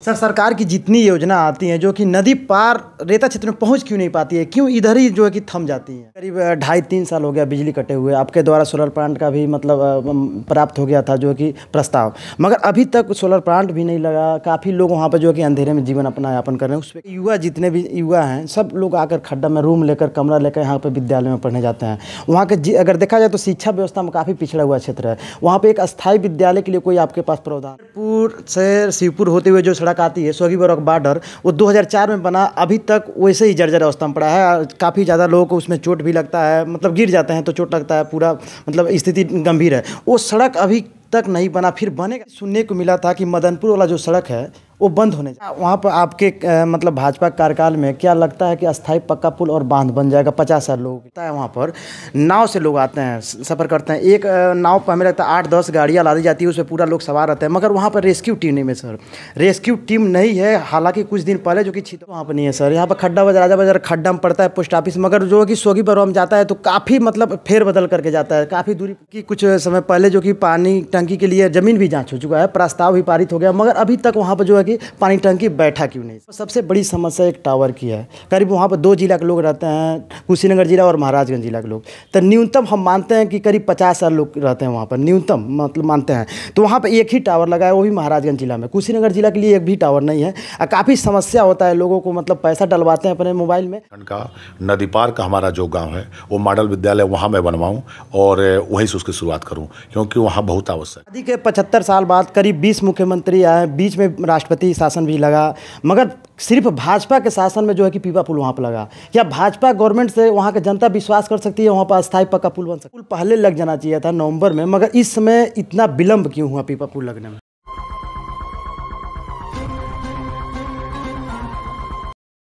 Sir, सरकार की जितनी योजना आती हैं जो कि नदी पार रेता क्षेत्र में पहुंच क्यों नहीं पाती है, क्यों इधर ही जो है कि थम जाती हैं। करीब 2.5-3 साल हो गया बिजली कटे हुए। आपके द्वारा सोलर प्लांट का भी मतलब प्राप्त हो गया था जो कि प्रस्ताव, मगर अभी तक सोलर प्लांट भी नहीं लगा। काफ़ी लोग वहाँ पर जो कि अंधेरे में जीवन अपना यापन कर रहे हैं। उस पर युवा, जितने भी युवा हैं, सब लोग आकर खड्डा में रूम लेकर, कमरा लेकर यहाँ पर विद्यालय में पढ़ने जाते हैं। वहाँ के अगर देखा जाए तो शिक्षा व्यवस्था में काफ़ी पिछड़ा हुआ क्षेत्र है। वहाँ पर एक अस्थायी विद्यालय के लिए कोई आपके पास प्रावधान? पुर से शिवपुर होते हुए जो सड़क आती है स्वगी बॉर्डर, वो 2004 में बना, अभी तक वैसे ही जर्जर अवस्था में पड़ा है। काफ़ी ज़्यादा लोगों को उसमें चोट भी लगता है, मतलब गिर जाते हैं तो चोट लगता है, पूरा मतलब स्थिति गंभीर है। वो सड़क अभी तक नहीं बना, फिर बनेगा। सुनने को मिला था कि मदनपुर वाला जो सड़क है वो बंद होने जा। वहाँ पर आपके मतलब भाजपा कार्यकाल में क्या लगता है कि अस्थायी पक्का पुल और बांध बन जाएगा? 50 साल लोग है वहाँ पर, नाव से लोग आते हैं, सफ़र करते हैं। एक नाव पर हमें लगता है 8-10 गाड़ियाँ लादी जाती है, उसमें पूरा लोग सवार रहते हैं, मगर वहाँ पर रेस्क्यू टीम नहीं है सर। रेस्क्यू टीम नहीं है। हालांकि कुछ दिन पहले जो कि वहाँ पर नहीं है सर। यहाँ पर खड्डा राजा बाजार खड्डा में पड़ता है पोस्ट ऑफिस, मगर जो कि सोगी बरवाम जाता है तो काफ़ी मतलब फेर बदल करके जाता है काफ़ी दूरी की। कुछ समय पहले जो कि पानी टंकी के लिए ज़मीन भी जाँच हो चुका है, प्रस्ताव भी पारित हो गया, मगर अभी तक वहाँ पर जो है कि पानी टंकी बैठा क्यों नहीं? सबसे बड़ी समस्या एक टावर की है। करीब वहाँ पर 2 जिला के लोग रहते हैं, कुशीनगर जिला और महाराजगंज जिला के लोग। तो न्यूनतम हम मानते हैं कि करीब 50 साल लोग रहते हैं वहाँ पर, न्यूनतम मतलब मानते हैं। तो वहाँ पर एक ही टावर लगा है, वो भी महाराजगंज जिला में। कुशीनगर जिला के लिए एक भी टावर नहीं है। काफ़ी समस्या होता है लोगों को, मतलब पैसा डलवाते हैं अपने मोबाइल में। का नदी पार का हमारा जो गाँव है वो मॉडल विद्यालय वहाँ मैं बनवाऊँ और वहीं से उसकी शुरुआत करूँ, क्योंकि वहाँ बहुत आवश्यक है। आदि के 75 साल बाद करीब 20 मुख्यमंत्री आए, बीच में राष्ट्रपति शासन भी लगा, मगर सिर्फ भाजपा के शासन में जो है कि पीपा पुल वहाँ पर लगा। क्या भाजपा गवर्नमेंट से वहाँ की जनता विश्वास कर सकती है वहाँ पर अस्थायी पक्का पुल बन सकता? पुल पहले लग जाना चाहिए था नवंबर में, मगर इस समय इतना विलंब क्यों हुआ पीपा पुल लगने में?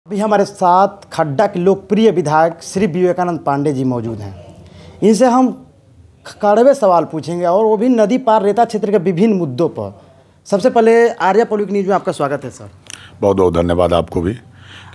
अभी हमारे साथ खड्डा के लोकप्रिय विधायक श्री विवेकानंद पांडे जी मौजूद हैं। इनसे हम कड़वे सवाल पूछेंगे, और वो भी नदी पार रेता क्षेत्र के विभिन्न मुद्दों पर। सबसे पहले आर्या पब्लिक न्यूज़ में आपका स्वागत है सर। बहुत बहुत धन्यवाद आपको भी।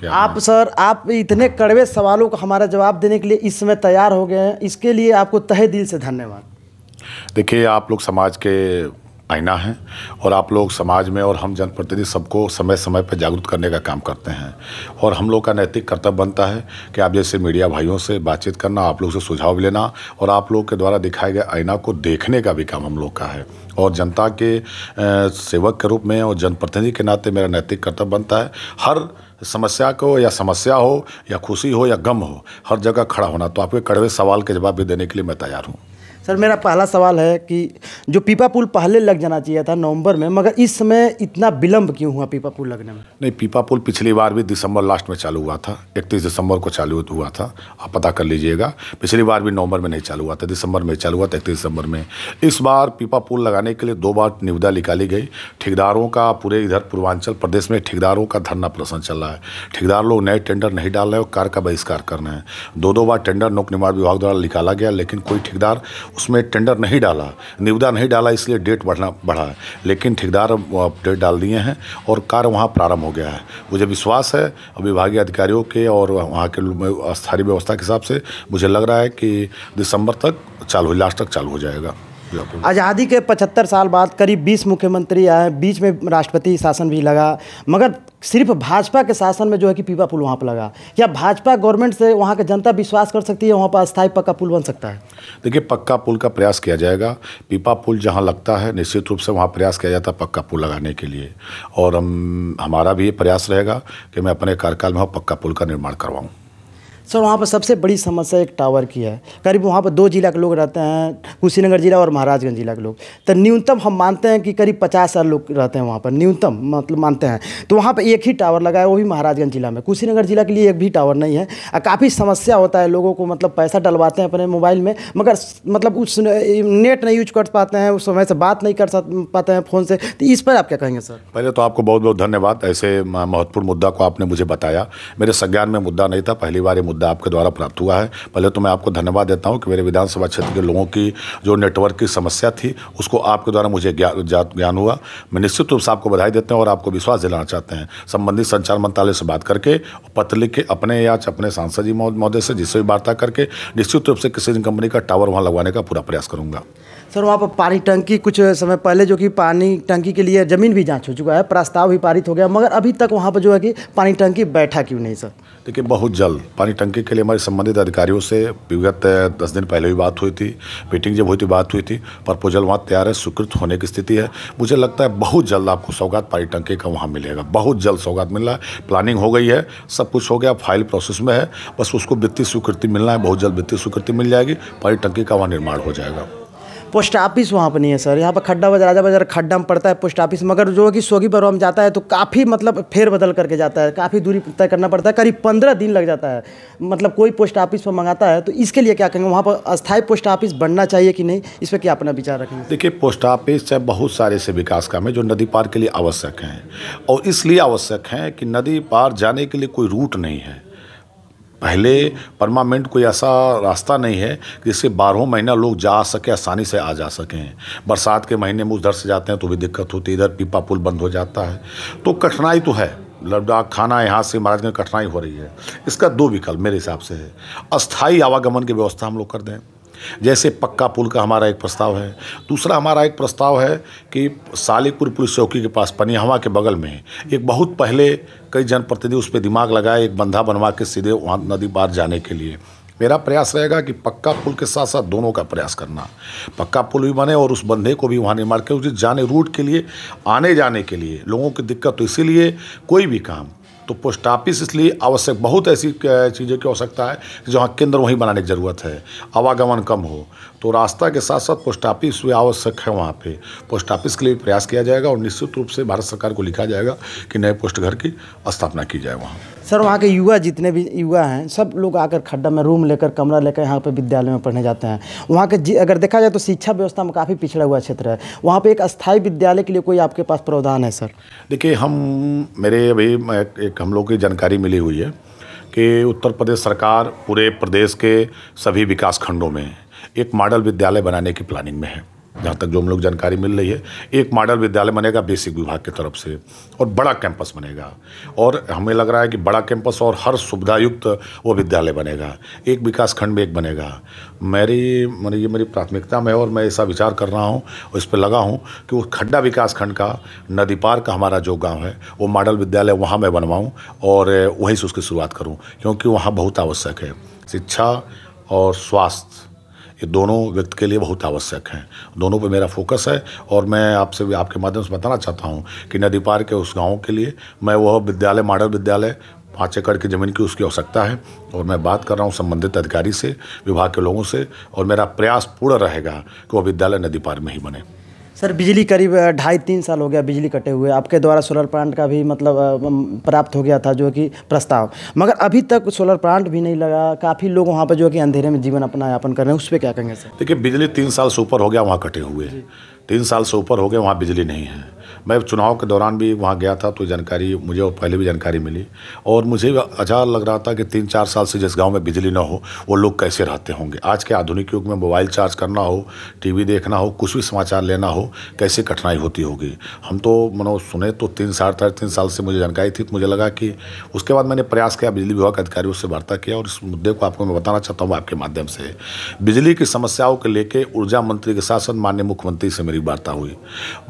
आप इतने कड़वे सवालों का हमारा जवाब देने के लिए इस समय तैयार हो गए हैं, इसके लिए आपको तहे दिल से धन्यवाद। देखिए, आप लोग समाज के आईना हैं और आप लोग समाज में और हम जनप्रतिनिधि सबको समय समय पर जागरूक करने का काम करते हैं, और हम लोग का नैतिक कर्तव्य बनता है कि आप जैसे मीडिया भाइयों से बातचीत करना, आप लोग से सुझाव भी लेना, और आप लोग के द्वारा दिखाए गए आईना को देखने का भी काम हम लोग का है। और जनता के सेवक के रूप में और जनप्रतिनिधि के नाते मेरा नैतिक कर्तव्य बनता है हर समस्या को, या समस्या हो या खुशी हो या गम हो, हर जगह खड़ा होना। तो आपके कड़वे सवाल के जवाब भी देने के लिए मैं तैयार हूँ। सर, मेरा पहला सवाल है कि जो पीपा पुल पहले लग जाना चाहिए था नवंबर में, मगर इस समय इतना विलंब क्यों हुआ पीपा पुल लगने में? नहीं, पीपा पुल पिछली बार भी दिसंबर लास्ट में चालू हुआ था, 31 दिसंबर को चालू हुआ था। आप पता कर लीजिएगा, पिछली बार भी नवंबर में नहीं चालू हुआ था, दिसंबर में चालू हुआ था, 31 दिसंबर में। इस बार पीपा पुल लगाने के लिए 2 बार निविदा निकाली गई। ठेकेदारों का पूरे इधर पूर्वांचल प्रदेश में ठेकेदारों का धरना प्रदर्शन चल रहा है। ठेकेदार लोग नए टेंडर नहीं डाल रहे और कार्य का बहिष्कार कर रहे हैं। 2 बार टेंडर लोक निर्माण विभाग द्वारा निकाला गया, लेकिन कोई ठेकेदार उसमें टेंडर नहीं डाला, निविदा नहीं डाला, इसलिए डेट बढ़ा है। लेकिन ठेकेदार डेट डाल दिए हैं और कार्य वहाँ प्रारंभ हो गया है। मुझे विश्वास है विभागीय अधिकारियों के और वहाँ के स्थानीय व्यवस्था के हिसाब से मुझे लग रहा है कि दिसंबर तक चालू, लास्ट तक चालू हो जाएगा। आज़ादी के 75 साल बाद करीब 20 मुख्यमंत्री आए, बीच में राष्ट्रपति शासन भी लगा, मगर सिर्फ भाजपा के शासन में जो है कि पीपा पुल वहाँ पर लगा। क्या भाजपा गवर्नमेंट से वहाँ की जनता विश्वास कर सकती है वहाँ पर अस्थायी पक्का पुल बन सकता है? देखिए, पक्का पुल का प्रयास किया जाएगा। पीपा पुल जहाँ लगता है निश्चित रूप से वहाँ प्रयास किया जाता है पक्का पुल लगाने के लिए, और हमारा भी ये प्रयास रहेगा कि मैं अपने कार्यकाल में पक्का पुल का निर्माण करवाऊँ। सर, वहाँ पर सबसे बड़ी समस्या एक टावर की है। करीब वहाँ पर 2 जिला के लोग रहते हैं, कुशीनगर जिला और महाराजगंज जिला के लोग। तो न्यूनतम हम मानते हैं कि करीब 50 साल लोग रहते हैं वहाँ पर, न्यूनतम मतलब मानते हैं। तो वहाँ पर एक ही टावर लगा है, वो भी महाराजगंज जिला में। कुशीनगर जिला के लिए एक भी टावर नहीं है। काफ़ी समस्या होता है लोगों को, मतलब पैसा डलवाते हैं अपने मोबाइल में, मगर मतलब उस नेट नहीं यूज कर पाते हैं, उस समय से बात नहीं कर पाते हैं फ़ोन से। तो इस पर आप क्या कहेंगे सर? पहले तो आपको बहुत बहुत धन्यवाद, ऐसे महत्वपूर्ण मुद्दा को आपने मुझे बताया। मेरे संज्ञान में मुद्दा नहीं था, पहली बार ये मुद्दा आपके द्वारा प्राप्त हुआ है। पहले तो मैं आपको धन्यवाद देता हूं कि मेरे विधानसभा क्षेत्र के लोगों की जो नेटवर्क की समस्या थी उसको आपके द्वारा मुझे ज्ञान हुआ। मैं निश्चित रूप से आपको बधाई देते हैं और आपको विश्वास दिलाना चाहते हैं। संबंधित संचार मंत्रालय से बात करके, पत्र लिख के अपने या अपने सांसद जी महोदय से जिससे भी वार्ता करके निश्चित रूप से किसी कंपनी का टावर वहाँ लगवाने का पूरा प्रयास करूँगा। सर वहाँ पर पानी टंकी कुछ समय पहले जो कि पानी टंकी के लिए ज़मीन भी जांच हो चुका है, प्रस्ताव भी पारित हो गया, मगर अभी तक वहाँ पर जो है कि पानी टंकी बैठा क्यों नहीं सर? देखिए, बहुत जल्द पानी टंकी के लिए हमारे संबंधित अधिकारियों से विगत 10 दिन पहले भी बात हुई थी, मीटिंग जब हुई थी बात हुई थी, प्रपोजल वहाँ तैयार है, स्वीकृत होने की स्थिति है। मुझे लगता है बहुत जल्द आपको सौगात पानी टंकी का वहाँ मिलेगा, बहुत जल्द सौगात मिल रहा है, प्लानिंग हो गई है, सब कुछ हो गया, फाइल प्रोसेस में है, बस उसको वित्तीय स्वीकृति मिलना है, बहुत जल्द वित्तीय स्वीकृति मिल जाएगी, पानी टंकी का वहाँ निर्माण हो जाएगा। पोस्ट ऑफिस वहाँ पर नहीं है सर, यहाँ पर खड्डा बाजार राजा बाजार खड्डा में पड़ता है पोस्ट ऑफिस, मगर जो कि सोगी पर हम जाता है तो काफ़ी मतलब फेर बदल करके जाता है, काफ़ी दूरी तय करना पड़ता है, करीब 15 दिन लग जाता है। मतलब कोई पोस्ट ऑफिस पर मंगाता है तो इसके लिए क्या कहेंगे, वहाँ पर अस्थायी पोस्ट ऑफिस बनना चाहिए कि नहीं, इस पर क्या अपना विचार रखेंगे? देखिए, पोस्ट ऑफिस चाहे बहुत सारे से विकास काम है जो नदी पार के लिए आवश्यक हैं, और इसलिए आवश्यक हैं कि नदी पार जाने के लिए कोई रूट नहीं है। पहले परमानेंट कोई ऐसा रास्ता नहीं है जिससे 12 महीना लोग जा सके, आसानी से आ जा सकें। बरसात के महीने में उधर से जाते हैं तो भी दिक्कत होती है, इधर पीपा पुल बंद हो जाता है, तो कठिनाई तो है। लद्दाख खाना यहाँ से महाराजगंज कठिनाई हो रही है। इसका 2 विकल्प मेरे हिसाब से है, अस्थायी आवागमन की व्यवस्था हम लोग कर दें, जैसे पक्का पुल का हमारा एक प्रस्ताव है। दूसरा हमारा एक प्रस्ताव है कि सालिकपुर पुलिस चौकी के पास पनिहवा के बगल में एक बहुत पहले कई जनप्रतिनिधि उस पर दिमाग लगाए, एक बंधा बनवा के सीधे वहाँ नदी पार जाने के लिए। मेरा प्रयास रहेगा कि पक्का पुल के साथ साथ दोनों का प्रयास करना, पक्का पुल भी बने और उस बंधे को भी वहाँ निर्माण करें, उस जाने रूट के लिए, आने जाने के लिए लोगों की दिक्कत, तो इसीलिए कोई भी काम तो पोस्ट ऑफिस इसलिए आवश्यक, बहुत ऐसी चीज़ों की आवश्यकता है जहाँ केंद्र वहीं बनाने की ज़रूरत है, आवागमन कम हो, तो रास्ता के साथ साथ पोस्ट ऑफिस भी आवश्यक है। वहाँ पे पोस्ट ऑफिस के लिए प्रयास किया जाएगा और निश्चित रूप से भारत सरकार को लिखा जाएगा कि नए पोस्ट घर की स्थापना की जाए वहाँ। सर वहाँ के युवा जितने भी युवा हैं सब लोग आकर खड्डा में रूम लेकर, कमरा लेकर यहाँ पे विद्यालय में पढ़ने जाते हैं। वहाँ के अगर देखा जाए तो शिक्षा व्यवस्था में काफ़ी पिछड़ा हुआ क्षेत्र है, वहाँ पे एक अस्थायी विद्यालय के लिए कोई आपके पास प्रावधान है सर? देखिए, मेरे अभी एक हम लोग की जानकारी मिली हुई है कि उत्तर प्रदेश सरकार पूरे प्रदेश के सभी विकास खंडों में एक मॉडल विद्यालय बनाने की प्लानिंग में है। जहाँ तक जो हम लोग जानकारी मिल रही है, एक मॉडल विद्यालय बनेगा बेसिक विभाग की तरफ से, और बड़ा कैंपस बनेगा, और हमें लग रहा है कि बड़ा कैंपस और हर सुविधा युक्त वो विद्यालय बनेगा, एक विकास खंड में एक बनेगा। ये मेरी प्राथमिकता में है और मैं ऐसा विचार कर रहा हूँ और इस पर लगा हूँ कि वो खड्डा विकास खंड का नदी पार का हमारा जो गाँव है वो मॉडल विद्यालय वहाँ मैं बनवाऊँ और वहीं से उसकी शुरुआत करूँ, क्योंकि वहाँ बहुत आवश्यक है। शिक्षा और स्वास्थ्य ये दोनों व्यक्ति के लिए बहुत आवश्यक हैं, दोनों पे मेरा फोकस है। और मैं आपसे आपके माध्यम से बताना चाहता हूँ कि नदी पार के उस गाँव के लिए मैं वह विद्यालय, मॉडल विद्यालय 5 एकड़ की ज़मीन की उसकी आवश्यकता है, और मैं बात कर रहा हूँ संबंधित अधिकारी से, विभाग के लोगों से, और मेरा प्रयास पूरा रहेगा कि वह विद्यालय नदी पार में ही बने। सर बिजली करीब 2.5-3 साल हो गया बिजली कटे हुए, आपके द्वारा सोलर प्लांट का भी मतलब प्राप्त हो गया था जो कि प्रस्ताव, मगर अभी तक सोलर प्लांट भी नहीं लगा। काफ़ी लोग वहाँ पर जो कि अंधेरे में जीवन अपना यापन कर रहे हैं, उस पर क्या कहेंगे सर? देखिए, बिजली 3 साल से ऊपर हो गया वहाँ कटे हुए, 3 साल से ऊपर हो गए वहाँ बिजली नहीं है। मैं चुनाव के दौरान भी वहाँ गया था तो जानकारी मुझे और पहले भी जानकारी मिली, और मुझे अच्छा लग रहा था कि 3-4 साल से जिस गांव में बिजली ना हो वो लोग कैसे रहते होंगे। आज के आधुनिक युग में मोबाइल चार्ज करना हो, टीवी देखना हो, कुछ भी समाचार लेना हो, कैसे कठिनाई होती होगी। हम तो सुने तो 3-3.5 साल से मुझे जानकारी थी, तो मुझे लगा कि उसके बाद मैंने प्रयास किया, बिजली विभाग के अधिकारियों से वार्ता किया, और इस मुद्दे को आपको मैं बताना चाहता हूँ आपके माध्यम से। बिजली की समस्याओं को लेकर ऊर्जा मंत्री के साथ साथ माननीय मुख्यमंत्री से मेरी वार्ता हुई।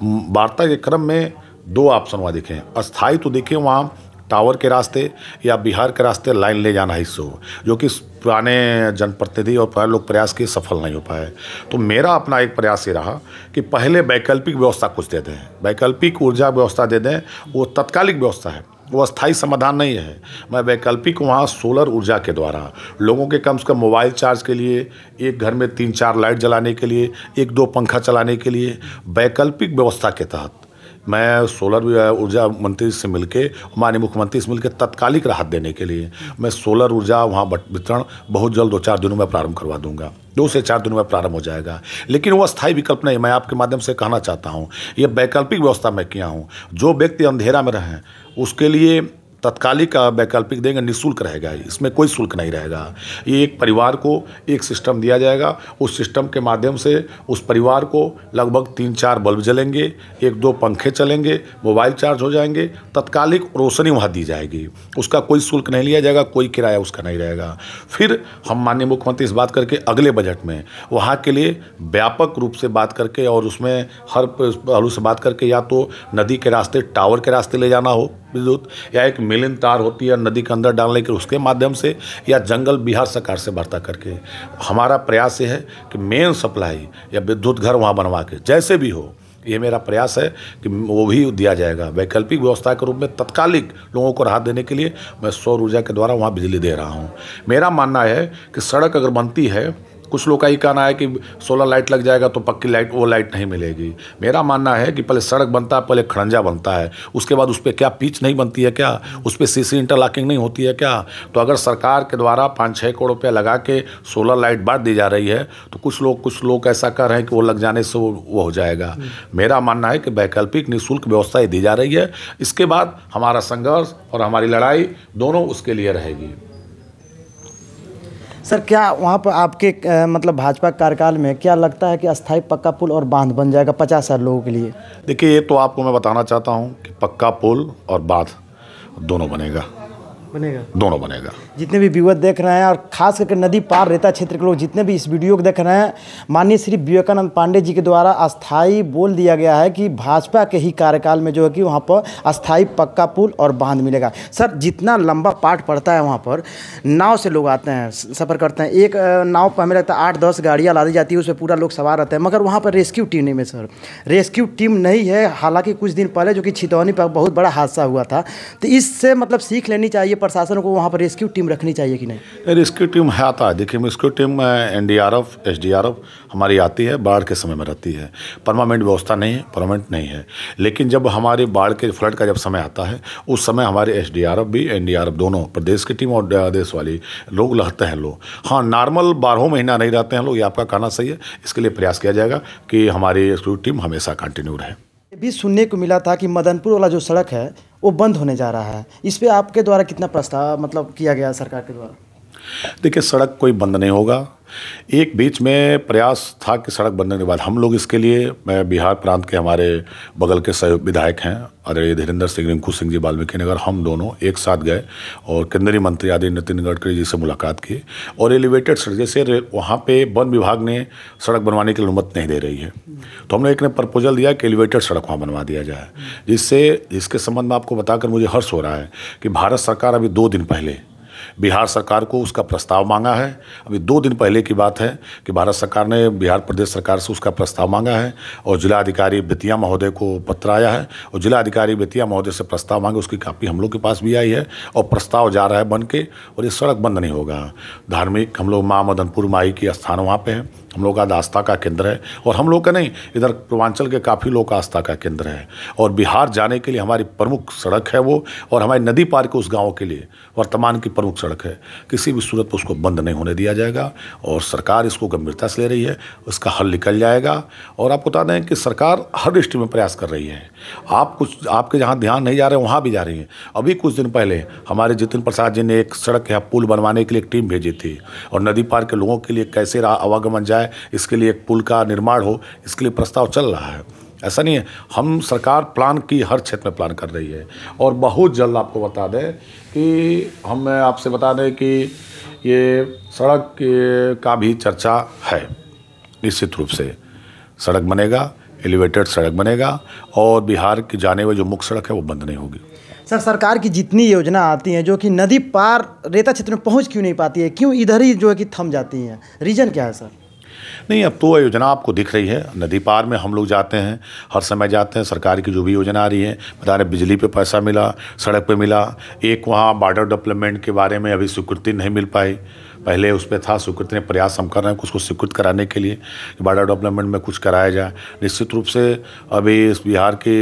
वार्ता के क्रम में 2 ऑप्शन वहाँ दिखे, अस्थायी तो देखे वहाँ टावर के रास्ते या बिहार के रास्ते लाइन ले जाना हिस्सों, जो कि पुराने जनप्रतिनिधि और पुराने लोग प्रयास किए, सफल नहीं हो पाए। तो मेरा अपना एक प्रयास ये रहा कि पहले वैकल्पिक व्यवस्था कुछ दे दें, वैकल्पिक ऊर्जा व्यवस्था दे दें। वो तत्कालिक व्यवस्था है, वो अस्थायी समाधान नहीं है। मैं वैकल्पिक वहाँ सोलर ऊर्जा के द्वारा लोगों के कम से कम मोबाइल चार्ज के लिए, एक घर में 3-4 लाइट जलाने के लिए, 1-2 पंखा चलाने के लिए, वैकल्पिक व्यवस्था के तहत मैं सोलर ऊर्जा मंत्री से मिलके, माननीय मुख्यमंत्री से मिलकर तत्कालिक राहत देने के लिए मैं सोलर ऊर्जा वहाँ वितरण बहुत जल्द 2-4 दिनों में प्रारंभ करवा दूंगा। 2 से 4 दिनों में प्रारंभ हो जाएगा, लेकिन वो अस्थायी विकल्प नहीं। मैं आपके माध्यम से कहना चाहता हूँ, ये वैकल्पिक व्यवस्था मैं किया हूँ। जो व्यक्ति अंधेरा में रहें उसके लिए तत्कालिक वैकल्पिक देंगे, निःशुल्क रहेगा, इसमें कोई शुल्क नहीं रहेगा। ये एक परिवार को एक सिस्टम दिया जाएगा, उस सिस्टम के माध्यम से उस परिवार को लगभग 3-4 बल्ब जलेंगे, 1-2 पंखे चलेंगे, मोबाइल चार्ज हो जाएंगे, तत्कालिक रोशनी वहाँ दी जाएगी, उसका कोई शुल्क नहीं लिया जाएगा, कोई किराया उसका नहीं रहेगा। फिर हम माननीय मुख्यमंत्री इस बात करके अगले बजट में वहाँ के लिए व्यापक रूप से बात करके और उसमें हर पहलू से बात करके, या तो नदी के रास्ते टावर के रास्ते ले जाना हो विद्युत, या एक मिलिन तार होती है नदी के अंदर डालने के, उसके माध्यम से, या जंगल बिहार सरकार से बढ़ता करके हमारा प्रयास ये है कि मेन सप्लाई या विद्युत घर वहाँ बनवा के जैसे भी हो, ये मेरा प्रयास है कि वो भी दिया जाएगा। वैकल्पिक व्यवस्था के रूप में तत्कालिक लोगों को राहत देने के लिए मैं सौर ऊर्जा के द्वारा वहाँ बिजली दे रहा हूँ। मेरा मानना है कि सड़क अगर बनती है, कुछ लोग का ही कहना है कि सोलर लाइट लग जाएगा तो पक्की लाइट, वो लाइट नहीं मिलेगी। मेरा मानना है कि पहले सड़क बनता है, पहले खड़ंजा बनता है, उसके बाद उस पर क्या पिच नहीं बनती है क्या, उस पर सीसी इंटरलॉकिंग नहीं होती है क्या। तो अगर सरकार के द्वारा 5-6 करोड़ रुपया लगा के सोलर लाइट बांट दी जा रही है तो कुछ लोग ऐसा कर रहे हैं कि वो लग जाने से वो हो जाएगा। मेरा मानना है कि वैकल्पिक निःशुल्क व्यवस्था दी जा रही है, इसके बाद हमारा संघर्ष और हमारी लड़ाई दोनों उसके लिए रहेगी। सर, क्या वहाँ पर आपके मतलब भाजपा कार्यकाल में क्या लगता है कि अस्थायी पक्का पुल और बांध बन जाएगा 50,000 लोगों के लिए? देखिए, ये तो आपको मैं बताना चाहता हूँ कि पक्का पुल और बांध दोनों बनेगा, दोनों बनेगा। जितने भी व्यूअर देख रहे हैं और खास करके नदी पार रेता क्षेत्र के लोग जितने भी इस वीडियो को देख रहे हैं, माननीय श्री विवेकानंद पांडे जी के द्वारा अस्थाई बोल दिया गया है कि भाजपा के ही कार्यकाल में जो है कि वहाँ पर अस्थाई पक्का पुल और बांध मिलेगा। सर, जितना लंबा पार्ट पड़ता है वहाँ पर नाव से लोग आते हैं, सफ़र करते हैं, एक नाव पर हमें लगता है 8-10 गाड़ियाँ ला दी जाती है, उसमें पूरा लोग सवार रहते हैं, मगर वहाँ पर रेस्क्यू टीम नहीं है। सर, रेस्क्यू टीम नहीं है। हालांकि कुछ दिन पहले जो कि छितौनी पर बहुत बड़ा हादसा हुआ था, तो इससे मतलब सीख लेनी चाहिए प्रशासन को, वहाँ पर रेस्क्यू टीम रखनी चाहिए कि नहीं? रेस्क्यू टीम है, आता है। देखिए, रेस्क्यू टीम NDRF SDRF हमारी आती है, बाढ़ के समय में रहती है। परमानेंट व्यवस्था नहीं है, परमानेंट नहीं है। लेकिन जब हमारे बाढ़ के फ्लड का जब समय आता है, उस समय हमारे SDRF भी NDRF दोनों प्रदेश की टीम और देश वाली लोग रहते हैं लोग। हाँ, नॉर्मल 12 महीना नहीं रहते हैं लोग, ये आपका कहना सही है। इसके लिए प्रयास किया जाएगा कि हमारी रेस्क्यू टीम हमेशा कंटिन्यू रहे। भी सुनने को मिला था कि मदनपुर वाला जो सड़क है वो बंद होने जा रहा है, इस पे आपके द्वारा कितना प्रस्ताव मतलब किया गया सरकार के द्वारा? देखिए, सड़क कोई बंद नहीं होगा। एक बीच में प्रयास था कि सड़क बनने के बाद हम लोग इसके लिए, मैं बिहार प्रांत के हमारे बगल के सहयोग विधायक हैं आदरणीय धीरेन्द्र सिंह, रिंकू सिंह जी वाल्मीकि नगर, हम दोनों एक साथ गए और केंद्रीय मंत्री आदि नितिन गडकरी जी से मुलाकात की और एलिवेटेड सड़क, जैसे वहाँ पे वन विभाग ने सड़क बनवाने की अनुमति नहीं दे रही है, तो हमने एक ने प्रपोजल दिया कि एलिवेटेड सड़क वहाँ बनवा दिया जाए, जिसके संबंध में आपको बताकर मुझे हर्ष हो रहा है कि भारत सरकार अभी 2 दिन पहले बिहार सरकार को उसका प्रस्ताव मांगा है। अभी 2 दिन पहले की बात है कि भारत सरकार ने बिहार प्रदेश सरकार से उसका प्रस्ताव मांगा है और जिलाधिकारी बेतिया महोदय को पत्र आया है और जिलाधिकारी बेतिया महोदय से प्रस्ताव मांगे, उसकी कापी हम लोग के पास भी आई है और प्रस्ताव जा रहा है बन के, और ये सड़क बंद नहीं होगा। धार्मिक हम लोग माँ मदनपुर माई की स्थान वहाँ पे है, हम लोग का आस्था का केंद्र है, और हम लोग का नहीं, इधर पूर्वांचल के काफ़ी लोग का आस्था का केंद्र है, और बिहार जाने के लिए हमारी प्रमुख सड़क है वो, और हमारी नदी पार के उस गाँव के लिए वर्तमान की प्रमुख सड़क है। किसी भी सूरत पर उसको बंद नहीं होने दिया जाएगा और सरकार इसको गंभीरता से ले रही है, उसका हल निकल जाएगा। और आपको बता दें कि सरकार हर डिस्ट्रिक्ट में प्रयास कर रही है। आपके जहाँ ध्यान नहीं जा रहे वहाँ भी जा रही है। अभी कुछ दिन पहले हमारे जितिन प्रसाद जी ने एक सड़क या पुल बनवाने के लिए एक टीम भेजी थी, और नदी पार के लोगों के लिए कैसे आवागमन जाए इसके लिए एक पुल का निर्माण हो, इसके लिए प्रस्ताव चल रहा है। ऐसा नहीं है, हम सरकार प्लान की हर क्षेत्र में प्लान कर रही है, और बहुत जल्द आपको बता दें कि हम आपसे बता दें कि ये सड़क का भी चर्चा है। निश्चित रूप से सड़क बनेगा, एलिवेटेड सड़क बनेगा, और बिहार की जाने वाली जो मुख्य सड़क है वो बंद नहीं होगी। सर, सरकार की जितनी योजना आती हैं जो कि नदी पार रेता क्षेत्र में पहुंच क्यों नहीं पाती है, क्यों इधर ही जो है कि थम जाती हैं, रीज़न क्या है सर? नहीं, अब तो योजना आपको दिख रही है। नदी पार में हम लोग जाते हैं, हर समय जाते हैं। सरकार की जो भी योजना आ रही है, बता रहे बिजली पे पैसा मिला, सड़क पे मिला। एक वहाँ बॉर्डर डेवलपमेंट के बारे में अभी स्वीकृति नहीं मिल पाई, पहले उस पर था स्वीकृति ने, प्रयास हम कर रहे हैं उसको स्वीकृत कराने के लिए कि बॉर्डर डेवलपमेंट में कुछ कराया जाए। निश्चित रूप से अभी इस बिहार के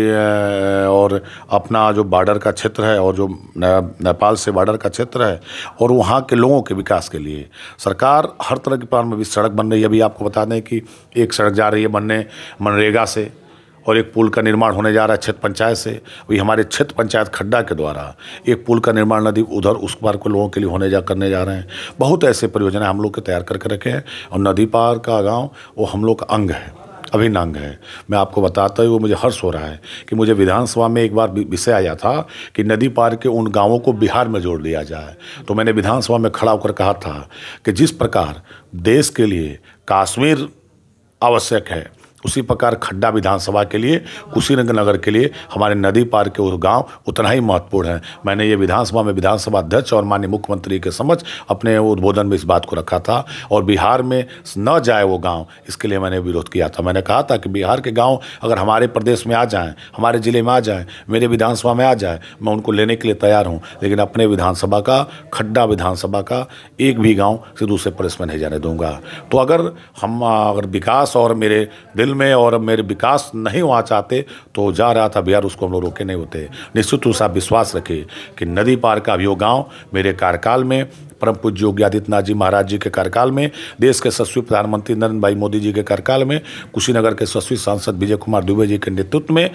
और अपना जो बॉर्डर का क्षेत्र है और जो नेपाल से बॉर्डर का क्षेत्र है और वहाँ के लोगों के विकास के लिए सरकार हर तरह के प्लान में भी सड़क बन रही है। अभी आपको बता दें कि एक सड़क जा रही है बनने मनरेगा से, और एक पुल का निर्माण होने जा रहा है क्षेत्र पंचायत से। वही हमारे क्षेत्र पंचायत खड्डा के द्वारा एक पुल का निर्माण नदी उधर उस पार के लोगों के लिए करने जा रहे हैं। बहुत ऐसे परियोजना हम लोग के तैयार करके रखे हैं और नदी पार का गाँव वो हम लोग का अंग है, अभिन्न अंग है। मैं आपको बताता हूँ, मुझे हर्ष हो रहा है कि मुझे विधानसभा में एक बार विषय आया था कि नदी पार के उन गांवों को बिहार में जोड़ दिया जाए। तो मैंने विधानसभा में खड़ा होकर कहा था कि जिस प्रकार देश के लिए कश्मीर आवश्यक है, उसी प्रकार खड्डा विधानसभा के लिए, कुशीनगर के लिए हमारे नदी पार के वो गांव उतना ही महत्वपूर्ण है। मैंने ये विधानसभा में विधानसभा अध्यक्ष और माननीय मुख्यमंत्री के समक्ष अपने उद्बोधन में इस बात को रखा था और बिहार में न जाए वो गांव, इसके लिए मैंने विरोध किया था। मैंने कहा था कि बिहार के गांव अगर हमारे प्रदेश में आ जाएं, हमारे ज़िले में आ जाएं, मेरे विधानसभा में आ जाए, मैं उनको लेने के लिए तैयार हूँ, लेकिन अपने विधानसभा का, खड्डा विधानसभा का एक भी गाँव से दूसरे प्रदेश में नहीं जाने दूँगा। तो अगर विकास और मेरे दिल में और मेरे विकास नहीं वहाँ चाहते तो जा रहा था बिहार, उसको हम लोग रोके नहीं होते। निश्चित रूप से आप विश्वास रखिए कि नदी पार का भी वो गाँव मेरे कार्यकाल में, परम पूज्य योगी आदित्यनाथ जी महाराज जी के कार्यकाल में, देश के यशस्वी प्रधानमंत्री नरेंद्र भाई मोदी जी के कार्यकाल में, कुशीनगर के यशस्वी सांसद विजय कुमार दुबे जी के नेतृत्व में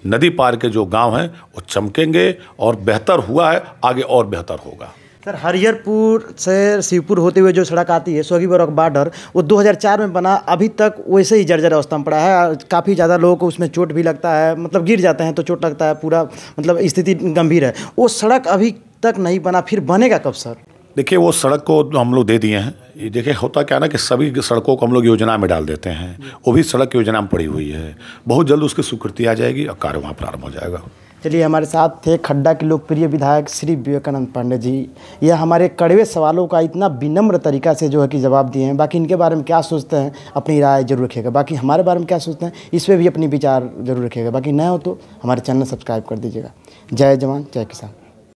नदी पार के जो गाँव हैं वो चमकेंगे और बेहतर हुआ है, आगे और बेहतर होगा। सर, हरिहरपुर से शिवपुर होते हुए जो सड़क आती है सोगीबरौक बॉर्डर, वो 2004 में बना, अभी तक वैसे ही जर्जर अवस्था में पड़ा है। काफ़ी ज़्यादा लोगों को उसमें चोट भी लगता है, मतलब गिर जाते हैं तो चोट लगता है, पूरा मतलब स्थिति गंभीर है। वो सड़क अभी तक नहीं बना, फिर बनेगा कब सर? देखिए, वो सड़क को हम लोग दे दिए हैं। ये देखिए, होता क्या ना कि सभी सड़कों को हम लोग योजना में डाल देते हैं, वो भी सड़क योजना में पड़ी हुई है। बहुत जल्द उसकी स्वीकृति आ जाएगी और कार्य वहाँ प्रारंभ हो जाएगा। चलिए, हमारे साथ थे खड्डा के लोकप्रिय विधायक श्री विवेकानंद पांडे जी। यह हमारे कड़वे सवालों का इतना विनम्र तरीका से जो है कि जवाब दिए हैं। बाकी इनके बारे में क्या सोचते हैं, अपनी राय जरूर रखिएगा। बाकी हमारे बारे में क्या सोचते हैं, इस पर भी अपनी विचार जरूर रखिएगा। बाकी नए हो तो हमारे चैनल सब्सक्राइब कर दीजिएगा। जय जवान जय किसान।